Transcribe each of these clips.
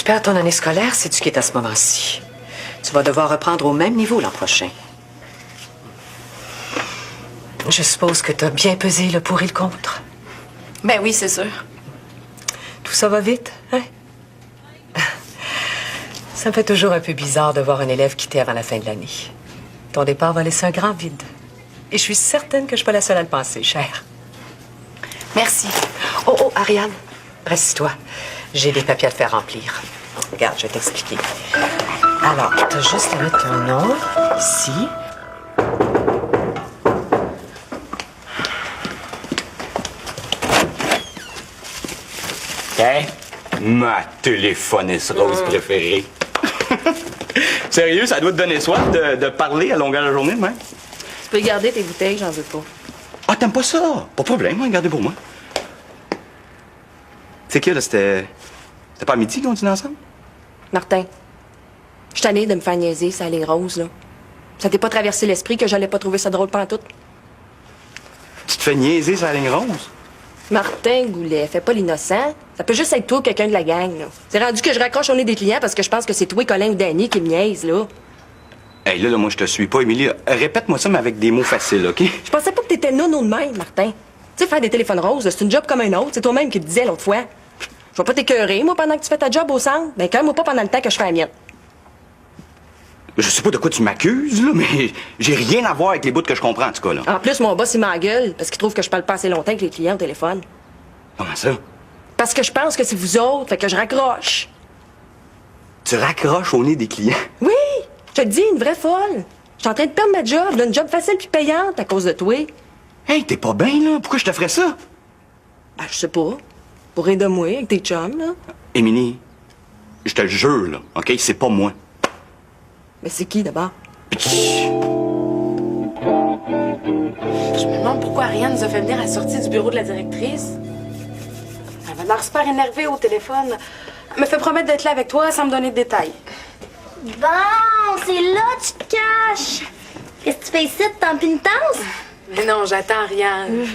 perds ton année scolaire si tu quittes à ce moment-ci. Tu vas devoir reprendre au même niveau l'an prochain. Je suppose que tu as bien pesé le pour et le contre. Ben oui, c'est sûr. Tout ça va vite, hein? Ça me fait toujours un peu bizarre de voir un élève quitter avant la fin de l'année. Ton départ va laisser un grand vide. Et je suis certaine que je suis pas la seule à le penser, chère. Merci. Oh, Ariane, reste-toi. J'ai des papiers à te faire remplir. Regarde, je vais t'expliquer. Alors, t'as juste à mettre ton nom ici. Hein? Ma téléphoneuse rose préférée. Sérieux, ça doit te donner soif de parler à longueur de journée, même? Tu peux garder tes bouteilles, j'en veux pas. Ah, t'aimes pas ça? Pas de problème, hein, gardez pour moi. C'est que là, c'était pas à midi qu'on dînait ensemble? Martin, je suis tannée de me faire niaiser, ça ligne rose, là. Ça t'est pas traversé l'esprit que j'allais pas trouver ça drôle pantoute? Tu te fais niaiser sur la ligne rose? Martin Goulet, fais pas l'innocent. Ça peut juste être toi ou quelqu'un de la gang, là. C'est rendu que je raccroche au nez des clients parce que je pense que c'est toi, Colin ou Danny qui me niaise, là. Hey, là, moi, je te suis pas, Émilie. Répète-moi ça, mais avec des mots faciles, OK? Je pensais pas que t'étais nono de même, Martin. Tu sais, faire des téléphones roses, c'est une job comme un autre. C'est toi-même qui te disais l'autre fois. Je vais pas t'écœurer, moi, pendant que tu fais ta job au centre. Ben, quand moi pas pendant le temps que je fais la mienne. Je sais pas de quoi tu m'accuses, là, mais j'ai rien à voir avec les bouts que je comprends, en tout cas, là. En plus, mon boss, il m'engueule parce qu'il trouve que je parle pas assez longtemps avec les clients au téléphone. Comment ça? Parce que je pense que c'est vous autres, fait que je raccroche. Tu raccroches au nez des clients? Oui! Je te dis, une vraie folle. Je suis en train de perdre ma job, là, une job facile puis payante à cause de toi. Hey, t'es pas bien, là? Pourquoi je te ferais ça? Ben, je sais pas. Pour rire de moi, avec tes chums, là. Émilie, je te le jure, là, OK? C'est pas moi. Mais c'est qui, d'abord? Je me demande pourquoi Ariane nous a fait venir à la sortie du bureau de la directrice. Elle va l'air super énervée au téléphone. Elle me fait promettre d'être là avec toi sans me donner de détails. Bon, c'est là que tu te caches. Qu'est-ce que tu fais ici, t'es en pénitence? Mais non, j'attends Ariane.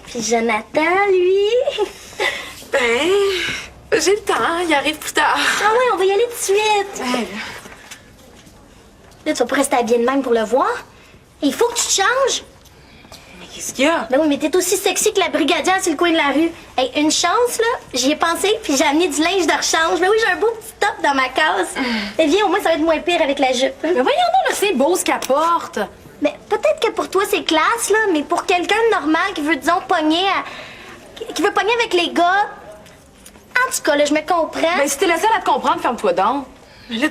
Puis Jonathan, lui... Ben, j'ai le temps, il arrive plus tard. Ah oui, on va y aller tout de suite. Ouais. Là, tu vas pas rester habillée de même pour le voir. Il faut que tu te changes. Mais qu'est-ce qu'il y a? Ben oui, mais t'es aussi sexy que la brigadière sur le coin de la rue. Hey, une chance, là, j'y ai pensé, puis j'ai amené du linge de rechange. Ben oui, j'ai un beau petit top dans ma case. Mais viens, au moins, ça va être moins pire avec la jupe. Mais voyons donc, là, c'est beau ce qu'elle porte. Mais peut-être que pour toi, c'est classe, là, mais pour quelqu'un de normal qui veut, disons, pogner qui veut pogner avec les gars... En tout cas, là, je me comprends. Ben, si t'es la seule à te comprendre, ferme-toi donc. Mais là,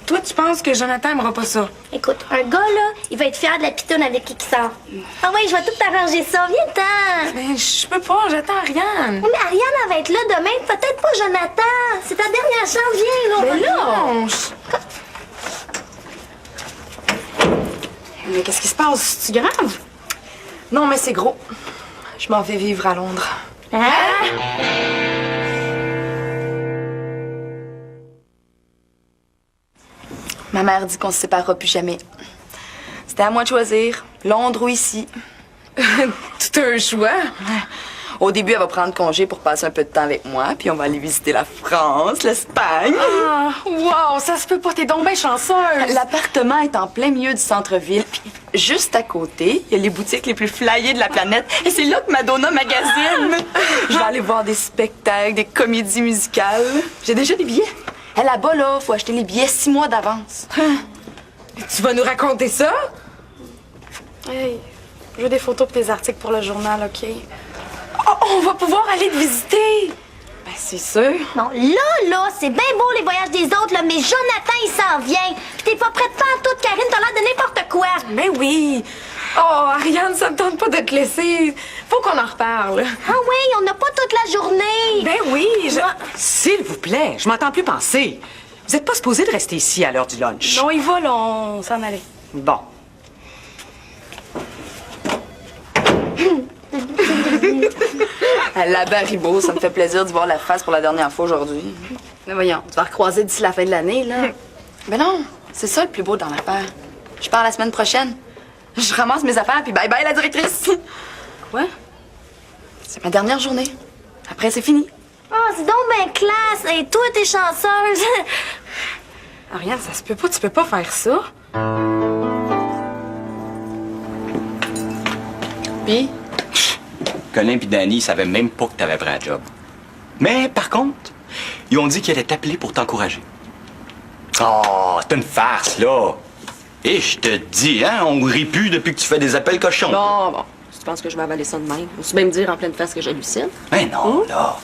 toi, tu penses que Jonathan aimera pas ça? Écoute, un gars, là, il va être fier de la pitoune avec qui il sort. Ah ouais, je vais tout t'arranger ça. Viens-t'en. Mais je peux pas, j'attends Ariane. Oui, mais Ariane, elle va être là demain. Peut-être pas Jonathan. C'est ta dernière chance. Viens, là. Mais non! Mais qu'est-ce qui se passe? C'est grave? Non, mais c'est gros. Je m'en vais vivre à Londres. Hein? Ma mère dit qu'on se séparera plus jamais. C'était à moi de choisir, Londres ou ici. Tout un choix. Au début, elle va prendre congé pour passer un peu de temps avec moi, puis on va aller visiter la France, l'Espagne. Ah, wow, ça se peut pas, t'es donc bien chanceuse. L'appartement est en plein milieu du centre-ville, puis juste à côté, il y a les boutiques les plus flyées de la planète, et c'est là que Madonna magasine. Je vais aller voir des spectacles, des comédies musicales. J'ai déjà des billets. Là-bas, là, faut acheter les billets 6 mois d'avance. Tu vas nous raconter ça? Hey, je veux des photos pour tes articles pour le journal, OK? Oh, on va pouvoir aller te visiter! Ben, c'est sûr. Non, là, c'est bien beau les voyages des autres, là, mais Jonathan, il s'en vient. Puis t'es pas prête pas en toute, Karine, t'as l'air de n'importe quoi. Mais oui! Oh, Ariane, ça me tente pas de te laisser. Faut qu'on en reparle. Ah oui, on n'a pas toute la journée. Ben oui, S'il vous plaît, je m'entends plus penser. Vous êtes pas supposé de rester ici à l'heure du lunch. Non, il va, là, on s'en allait. Bon. La Baribeau, ça me fait plaisir de voir la face pour la dernière fois aujourd'hui. Mais voyons, tu vas recroiser d'ici la fin de l'année, là. Ben non, c'est ça le plus beau dans l'affaire. Je pars la semaine prochaine. Je ramasse mes affaires, puis bye-bye, la directrice. Quoi? C'est ma dernière journée. Après, c'est fini. Oh, c'est donc ben classe! Et toi, t'es chanceuse! Ariane, ça se peut pas, tu peux pas faire ça. Puis, Colin et Danny, ils savaient même pas que t'avais pris un job. Mais par contre, ils ont dit qu'ils allaient t'appeler pour t'encourager. Oh, c'est une farce, là. Et je te dis, hein, on rit plus depuis que tu fais des appels cochons. Bon. Si tu penses que je vais avaler ça de même, vas-tu bien me dire en pleine face que j'hallucine? Ben non, là.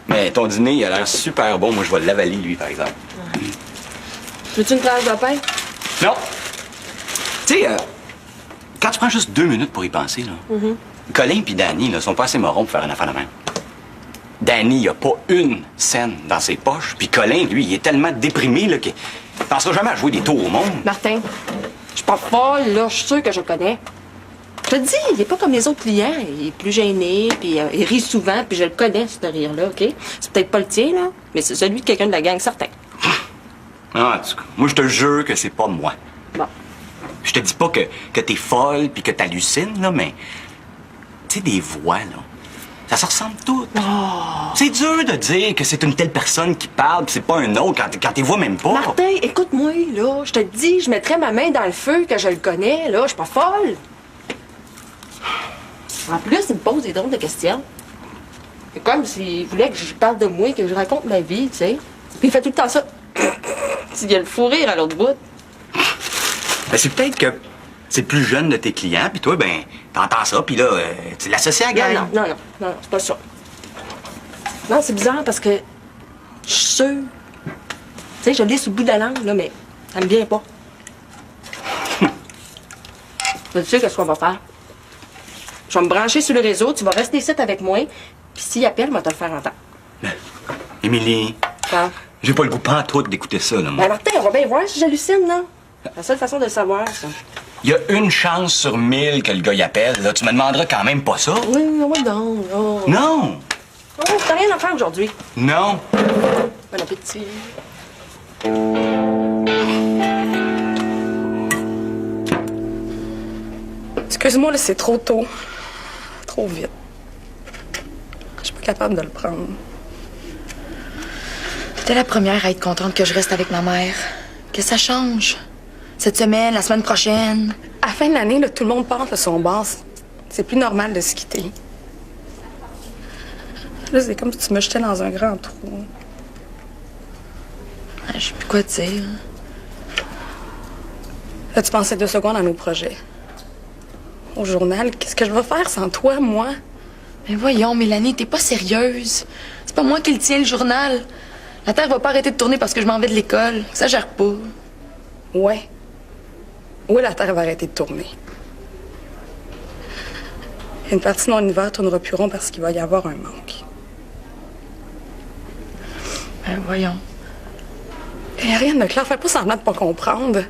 Mais ton dîner, il a l'air super bon. Moi, je vais l'avaler, lui, par exemple. Veux-tu une tranche de pain? Non. Tu sais, quand tu prends juste 2 minutes pour y penser, là, Colin et Danny ne sont pas assez morons pour faire une affaire de même. Danny, il a pas une scène dans ses poches. Puis Colin, lui, il est tellement déprimé là, qu'il pensera jamais à jouer des tours au monde. Martin, je suis pas folle, là. Je suis sûre que je le connais. Je te dis, il est pas comme les autres clients. Il est plus gêné, puis il rit souvent, puis je le connais, ce rire-là, OK? C'est peut-être pas le tien, là, mais c'est celui de quelqu'un de la gang, certain. Ah, en tout cas, moi, je te jure que c'est pas moi. Bon. Je te dis pas que t'es folle puis que t'hallucines, là, mais... Tu sais, des voix, là, ça se ressemble toutes. Oh. C'est dur de dire que c'est une telle personne qui parle puis c'est pas un autre quand t'es vois même pas. Martin, écoute-moi, là. Je te dis, je mettrais ma main dans le feu que je le connais, là. Je suis pas folle. En plus, il me pose des drôles de questions. C'est comme s'il voulait que je parle de moi, que je raconte ma vie, tu sais. Puis il fait tout le temps ça. Il y a le fou rire à l'autre bout. Ben, c'est peut-être que c'est le plus jeune de tes clients, puis toi, ben, t'entends ça, puis là, tu l'associes à la gang. Non, c'est pas ça. Non, c'est bizarre parce que je suis sûre. Tu sais, je l'ai sous le bout de la langue, là, mais ça me vient pas. Tu sais qu'est-ce qu'on va faire? Je vais me brancher sur le réseau, tu vas rester ici avec moi, puis s'il appelle, moi, te le faire entendre. Émilie, Quoi? j'ai pas le goût pantoute d'écouter ça, là, moi. Ben, Martin, on va bien voir si j'hallucine, là. La seule façon de le savoir, ça. Il y a une chance sur 1000 que le gars y appelle, là. Tu me demanderas quand même pas ça. Oui, non. Non! Oh, t'as rien à faire aujourd'hui. Non! Bon appétit. excuse-moi, là, c'est trop tôt. Trop vite. Je suis pas capable de le prendre. T'es la première à être contente que je reste avec ma mère. Que ça change. Cette semaine, la semaine prochaine. À la fin de l'année, là, tout le monde part de son bar. C'est plus normal de se quitter. Là, c'est comme si tu me jetais dans un grand trou. Je sais plus quoi te dire. Là, tu pensais 2 secondes à nos projets. Au journal, qu'est-ce que je vais faire sans toi, moi? Mais voyons, Mélanie, t'es pas sérieuse. C'est pas moi qui le tiens, le journal. La Terre va pas arrêter de tourner parce que je m'en vais de l'école. Ça gère pas. Ouais. Oui, la Terre va arrêter de tourner. Une partie de mon univers tournera plus rond parce qu'il va y avoir un manque. Ben voyons. Il n'y a rien de clair. Fais pas semblant de pas comprendre.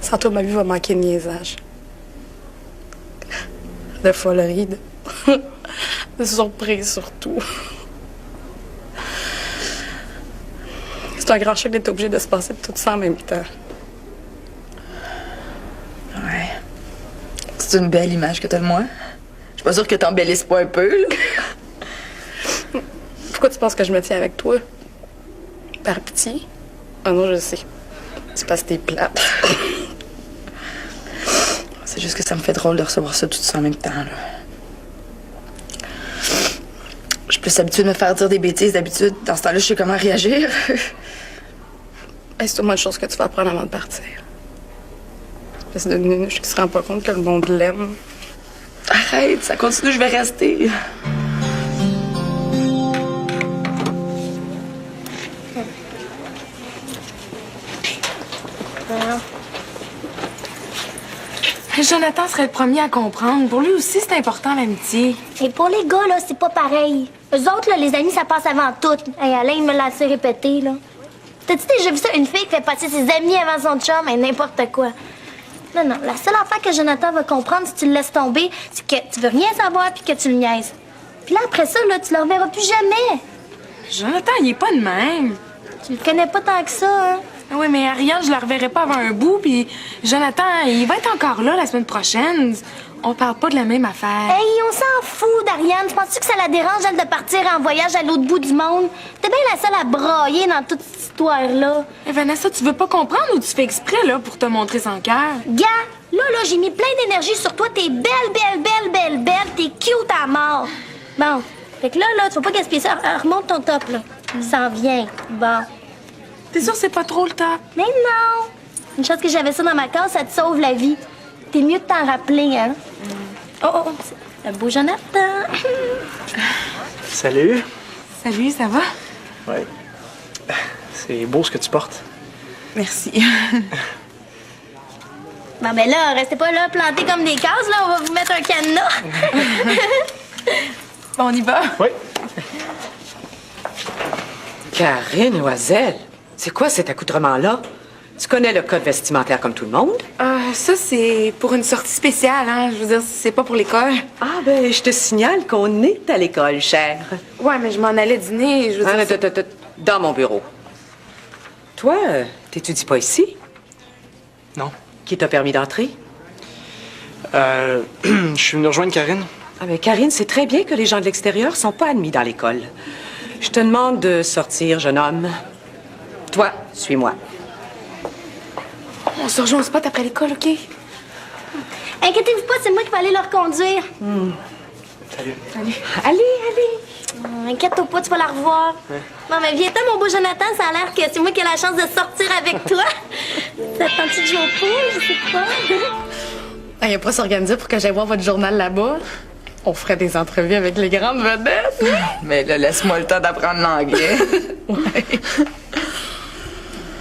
Sans toi, ma vie va manquer de niaisage. De folerie, de surprise surtout. C'est un grand choc d'être obligé de se passer de tout ça en même temps. Ouais. C'est une belle image que t'as de moi. Je suis pas sûre que t'embellisses pas un peu, là. Pourquoi tu penses que je me tiens avec toi? Par pitié? Ah non, je sais. C'est parce que t'es plate. C'est juste que ça me fait drôle de recevoir ça tout ça en même temps, là. Je suis plus habituée de me faire dire des bêtises d'habitude. Dans ce temps-là, je sais comment réagir. C'est sûrement une chose que tu vas apprendre avant de partir. C'est de nunuche qui se rend pas compte que le monde l'aime. Arrête, ça continue, je vais rester. Jonathan serait le premier à comprendre. Pour lui aussi, c'est important, l'amitié. Et pour les gars, là, c'est pas pareil. Eux autres, là, les amis, ça passe avant tout. Hey, Alain, il me l'a assez répété, là. T'as-tu déjà vu ça, une fille qui fait passer ses amis avant son chum et n'importe quoi? Non, la seule affaire que Jonathan va comprendre si tu le laisses tomber, c'est que tu veux rien savoir puis que tu le niaises. Puis là, après ça, là, tu le reverras plus jamais. Jonathan, il est pas de même. Tu le connais pas tant que ça, hein? Oui, mais Ariane, je la reverrai pas avant un bout, puis Jonathan, il va être encore là la semaine prochaine. On parle pas de la même affaire. Hey, on s'en fout d'Ariane. Tu penses-tu que ça la dérange, elle, de partir en voyage à l'autre bout du monde? T'es bien la seule à brailler dans toute cette histoire-là. Hey, Vanessa, tu veux pas comprendre ou tu fais exprès, là, pour te montrer sans cœur? Gars, là, j'ai mis plein d'énergie sur toi. T'es belle. T'es cute à mort. Bon. Fait que là, tu vas pas gaspiller ça. Remonte ton top, là. Ça en vient. Bon. T'es sûr que c'est pas trop le top? Mais non! Une chose que j'avais ça dans ma case, ça te sauve la vie. T'es mieux de t'en rappeler, hein? Oh, c'est le beau Jonathan. Salut. Salut, ça va? Ouais. C'est beau ce que tu portes. Merci. Bon, ben là, restez pas là plantés comme des cases, là. On va vous mettre un cadenas. Bon, on y va? Oui. Karine Loisel, c'est quoi cet accoutrement-là? Tu connais le code vestimentaire comme tout le monde? Ça, c'est pour une sortie spéciale, hein. Je veux dire, c'est pas pour l'école. Ah, ben, je te signale qu'on est à l'école, chère. Ouais, mais je m'en allais dîner. Je veux dire, Dans mon bureau. Toi, t'étudies pas ici? Non. Qui t'a permis d'entrer? Je suis venu rejoindre Karine. Ah, mais Karine, c'est très bien que les gens de l'extérieur sont pas admis dans l'école. Je te demande de sortir, jeune homme. Toi, suis-moi. on se rejoint au spot après l'école, OK? Inquiétez-vous pas, c'est moi qui vais aller leur conduire. Salut. Allez. Inquiète-toi pas, tu vas la revoir. Non, mais viens-t'en, mon beau Jonathan, ça a l'air que c'est moi qui ai la chance de sortir avec toi. Ça te tente de jouer au pool, je sais pas. Il n'y a pas s'organiser pour que j'aille voir votre journal là-bas. On ferait des entrevues avec les grandes vedettes. Mais là, laisse-moi le temps d'apprendre l'anglais. Ouais.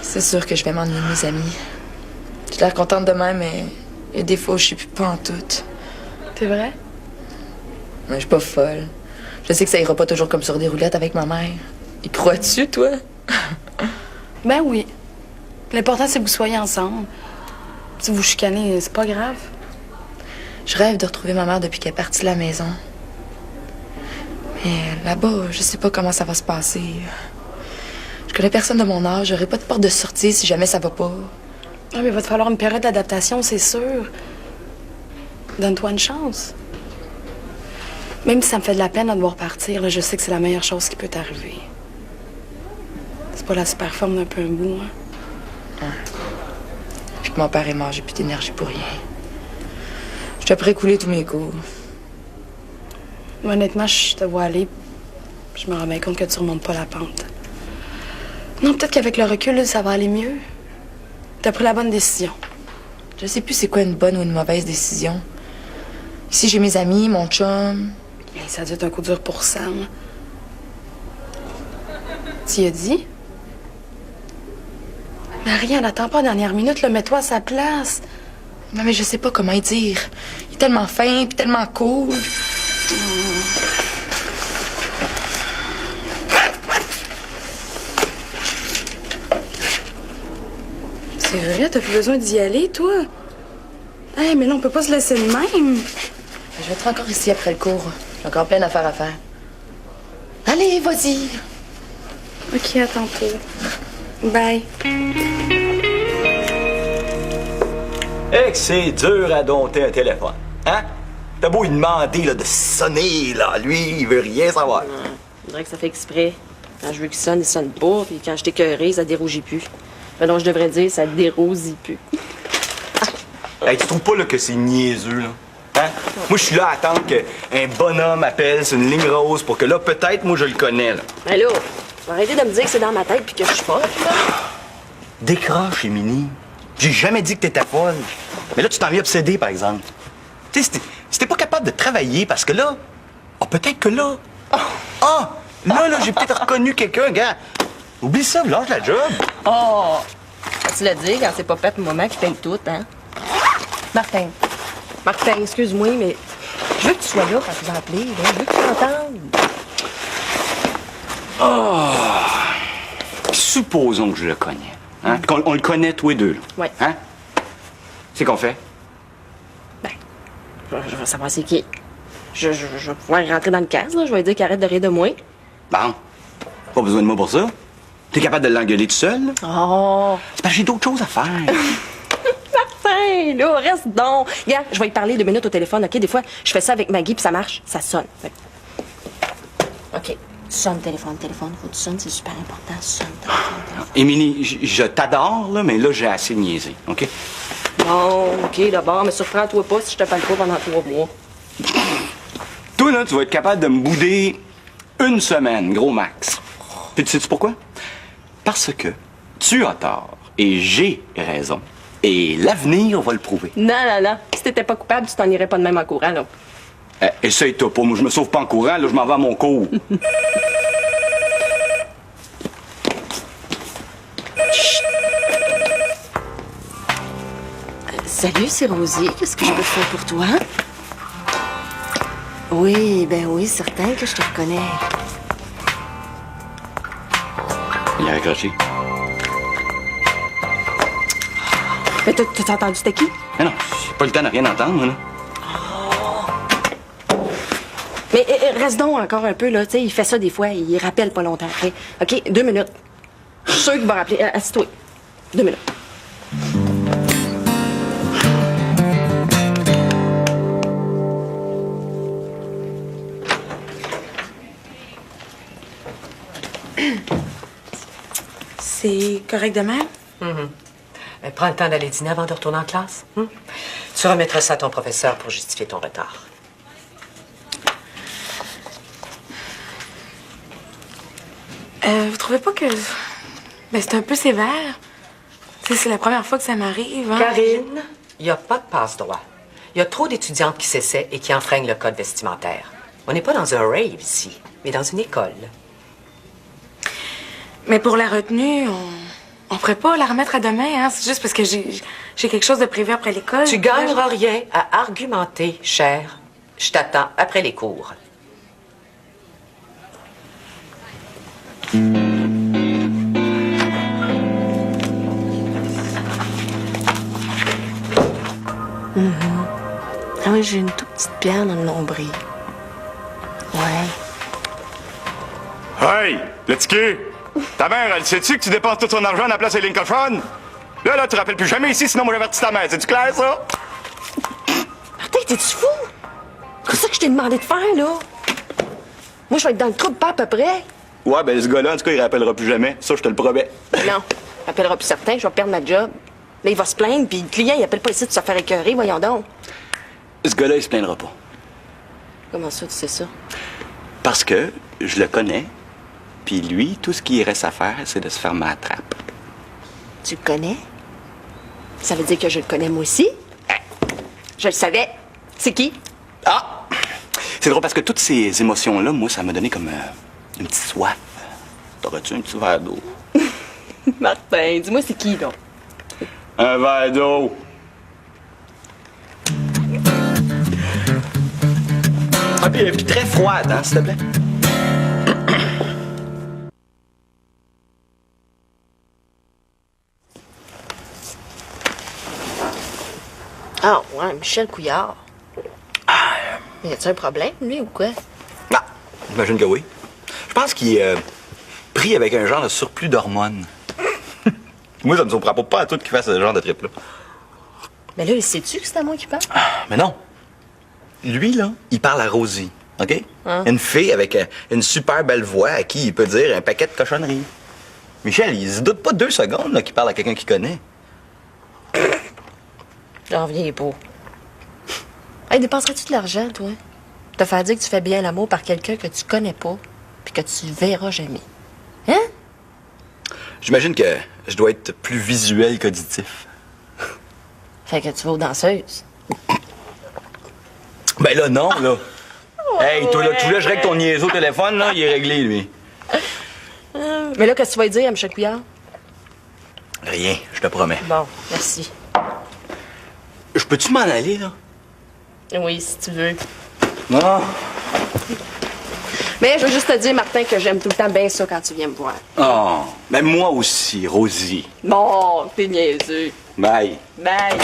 C'est sûr que je vais m'ennuyer de mes amis. J'ai l'air contente de même, mais il y a des fois où je suis plus pas en tout. C'est vrai? Mais je suis pas folle. Je sais que ça ira pas toujours comme sur des roulettes avec ma mère. Y crois-tu, toi? Ben oui. L'important, c'est que vous soyez ensemble. Si vous chicanez, c'est pas grave. Je rêve de retrouver ma mère depuis qu'elle est partie de la maison. Mais là-bas, je sais pas comment ça va se passer. Je connais personne de mon âge. J'aurai pas de porte de sortie si jamais ça va pas. Ah, mais il va te falloir une période d'adaptation, c'est sûr. Donne-toi une chance. Même si ça me fait de la peine de devoir partir, là, je sais que c'est la meilleure chose qui peut t'arriver. C'est pas la super forme d'un peu un bout, hein? Depuis que mon père est mort, j'ai plus d'énergie pour rien. Je te ferai couler tous mes cours. Mais honnêtement, je te vois aller. Je me rends bien compte que tu remontes pas la pente. Non, peut-être qu'avec le recul, là, ça va aller mieux. T'as pris la bonne décision. Je sais plus c'est quoi une bonne ou une mauvaise décision. Ici, j'ai mes amis, mon chum. Hey, ça a dû être un coup dur pour Sam. Tu y as dit? Marie, elle n'attend pas la dernière minute, là. Mets-toi à sa place. Non, mais je sais pas comment y dire. Il est tellement fin puis tellement cool. C'est vrai, t'as plus besoin d'y aller, toi? Hey, mais là, on peut pas se laisser de même. Je vais être encore ici après le cours. J'ai encore plein d'affaires à faire. Allez, vas-y. OK, à tantôt. Bye. Eh, que c'est dur à dompter un téléphone. Hein? T'as beau lui demander là, de sonner, là. Lui, il veut rien savoir. On dirait que ça fait exprès. Quand je veux qu'il sonne, il sonne pas. Puis quand je t'écœurée, ça dérougit plus. Ben donc, je devrais dire, ça dérosie plus. Hey, tu trouves pas là, que c'est niaiseux, là? Hein? Moi, je suis là à attendre qu'un bonhomme appelle sur une ligne rose pour que là, peut-être, moi, je le connais, là. Ben là, arrêtez de me dire que c'est dans ma tête puis que je suis folle, là. Décroche, Émilie. J'ai jamais dit que t'étais folle. Mais là, tu t'en viens obsédé, par exemple. Tu sais, si t'es pas capable de travailler, parce que là... Ah, peut-être que là... Ah! Là, j'ai peut-être reconnu quelqu'un, gars. Oublie ça, lâche la job. Oh! Tu l'as dit, quand c'est pas fait moment qui paye tout, hein? Martin, excuse-moi, mais je veux que tu sois là quand tu vas appeler, là. Je veux que tu m'entendes. Supposons que je le connais. Hein? Qu'on le connaît tous les deux, là. Ouais. Hein? C'est qu'on fait? Je vais savoir c'est qui. Je vais pouvoir rentrer dans le case, là. Je vais lui dire qu'il arrête de rire de moi. Bon. Pas besoin de moi pour ça. T'es capable de l'engueuler tout seul, là? Oh! C'est parce que j'ai d'autres choses à faire. Martin! Ouais, là, reste donc. Regarde, je vais y parler 2 minutes au téléphone, OK? Des fois, je fais ça avec Maggie, puis ça marche, ça sonne. Fait. OK. Sonne, téléphone. Faut que tu sonnes, c'est super important. Sonne, téléphone. Émilie, je t'adore, là, mais là, j'ai assez niaisé, OK? Bon, OK, d'abord, mais surprends-toi pas si je te parle pas pendant 3 mois. Toi, là, tu vas être capable de me bouder 1 semaine, gros max. Puis tu sais-tu pourquoi? Parce que tu as tort et j'ai raison. Et l'avenir va le prouver. Non. Si t'étais pas coupable, tu t'en irais pas de même en courant, là. Essaye-toi pas. Moi, je me sauve pas en courant. Là, je m'en vais à mon cours. Salut, c'est Rosie. Qu'est-ce que je peux faire pour toi? Oui, ben oui, certain que je te reconnais. Il a raccroché. Mais t'as entendu c'était qui? Mais non, j'ai pas le temps de rien entendre, moi, là. Mais reste donc encore un peu, là. Tu sais, il fait ça des fois, il rappelle pas longtemps après. OK, 2 minutes. Je suis sûre qu'il va rappeler. Assis-toi. 2 minutes. C'est correct de même? Prends le temps d'aller dîner avant de retourner en classe. Tu remettras ça à ton professeur pour justifier ton retard. Vous trouvez pas que... Ben, c'est un peu sévère? Tu sais, c'est la première fois que ça m'arrive, hein? Karine, il n'y a pas de passe-droit. Il y a trop d'étudiantes qui s'essaient et qui enfreignent le code vestimentaire. On n'est pas dans un rave ici, mais dans une école. Mais pour la retenue, on pourrait pas la remettre à demain, hein? C'est juste parce que j'ai quelque chose de prévu après l'école. Tu gagneras rien à argumenter, chère. Je t'attends après les cours. Ah oui, j'ai une toute petite pierre dans le nombril. Ouais. Hey, le ticket! Ta mère, elle sait-tu que tu dépenses tout ton argent à la place des lignes cochonnes? Là, tu rappelles plus jamais ici, sinon moi j'avertis ta mère. C'est-tu clair, ça? Martin, t'es-tu fou? C'est ça que je t'ai demandé de faire, là. Moi, je vais être dans le trou de pas à peu près. Ouais, ben ce gars-là, en tout cas, il rappellera plus jamais. Ça, je te le promets. Non, il appellera plus certain, je vais perdre ma job. Là, il va se plaindre, puis le client, il appelle pas ici de se faire écœurer, voyons donc. Ce gars-là, il se plaindra pas. Comment ça, tu sais ça? Parce que je le connais, puis lui, tout ce qu'il reste à faire, c'est de se fermer à la trappe. Tu le connais? Ça veut dire que je le connais moi aussi? Je le savais. C'est qui? Ah! C'est drôle parce que toutes ces émotions-là, moi, ça m'a donné comme une petite soif. T'aurais-tu un petit verre d'eau? Martin, dis-moi c'est qui, donc? Un verre d'eau. Ah, puis très froide, hein, s'il te plaît? Ah, ouais, Michel Couillard. Y a-tu un problème, lui, ou quoi? Ah, j'imagine que oui. Je pense qu'il est pris avec un genre de surplus d'hormones. Moi, ça me surprend pas à tout qu'il fasse ce genre de trip-là. Mais là, il sait-tu que c'est à moi qui parle? Mais non. Lui, là, il parle à Rosie, OK? Hein? Une fille avec une super belle voix à qui il peut dire un paquet de cochonneries. Michel, il se doute pas 2 secondes là, qu'il parle à quelqu'un qu'il connaît. J'en reviens pas. Hey, dépenserais-tu de l'argent, toi? Te faire dire que tu fais bien l'amour par quelqu'un que tu connais pas, puis que tu verras jamais. Hein? J'imagine que je dois être plus visuel qu'auditif. Fait que tu vas aux danseuses. Ben là, non, là. Hey, toi, là, tu voulais que je règle ton niaise au téléphone, là, il est réglé, lui. Mais là, qu'est-ce que tu vas lui dire à Michel Couillard? Rien, je te promets. Bon, merci. Je peux-tu m'en aller, là? Oui, si tu veux. Non. Mais je veux juste te dire, Martin, que j'aime tout le temps bien ça quand tu viens me voir. Oh, ben moi aussi, Rosie. Bon, t'es niaiseux. Bye. Bye.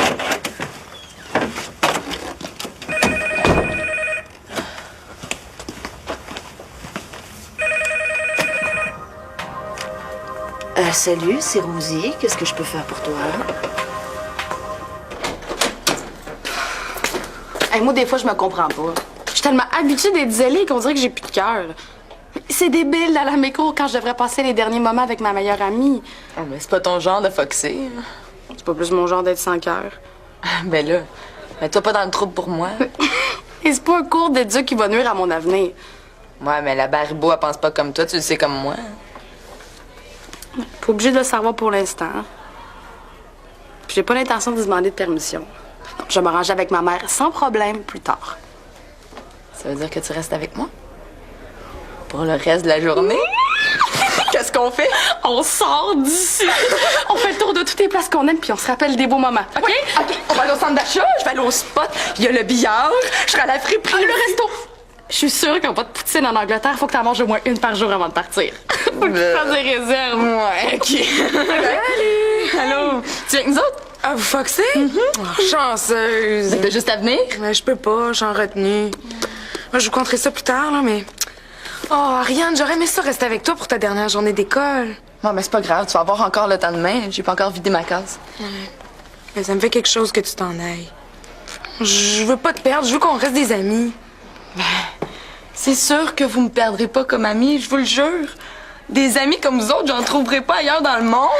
Salut, c'est Rosie. Qu'est-ce que je peux faire pour toi? Hey, moi, des fois, je me comprends pas. Je suis tellement habituée d'être zélée qu'on dirait que j'ai plus de cœur. C'est débile d'aller à mes cours quand je devrais passer les derniers moments avec ma meilleure amie. Oh, mais c'est pas ton genre de foxer. C'est pas plus mon genre d'être sans cœur. Ben là, mets-toi pas dans le trouble pour moi. Et c'est pas un cours d'éduc qui va nuire à mon avenir. Ouais, mais la Baribo, elle pense pas comme toi, tu le sais comme moi. Pas obligé de le savoir pour l'instant. Puis j'ai pas l'intention de lui demander de permission. Je vais m'arranger avec ma mère sans problème plus tard. Ça veut dire que tu restes avec moi? Pour le reste de la journée? Qu'est-ce qu'on fait? On sort d'ici! On fait le tour de toutes les places qu'on aime puis on se rappelle des beaux moments. OK? OK, on va aller au centre d'achat, je vais aller au spot, il y a le billard, je serai à la friperie. Le resto! Je suis sûre qu'il n'y a pas de poutine en Angleterre. Faut que tu en manges au moins une par jour avant de partir. Faut que tu fasses des réserves. Ouais, OK. Allez! Allô? Tu viens avec nous autres? Ah, vous foxez? Oh, chanceuse. T'as juste à venir? Mais je peux pas, je suis en retenue. Moi, je vous conterai ça plus tard, là, mais... Oh, Ariane, j'aurais aimé ça rester avec toi pour ta dernière journée d'école. Bon, mais c'est pas grave, tu vas avoir encore le temps demain. J'ai pas encore vidé ma case. Mais ça me fait quelque chose que tu t'en ailles. Je veux pas te perdre, je veux qu'on reste des amis. C'est sûr que vous me perdrez pas comme amie, je vous le jure. Des amis comme vous autres, j'en trouverai pas ailleurs dans le monde.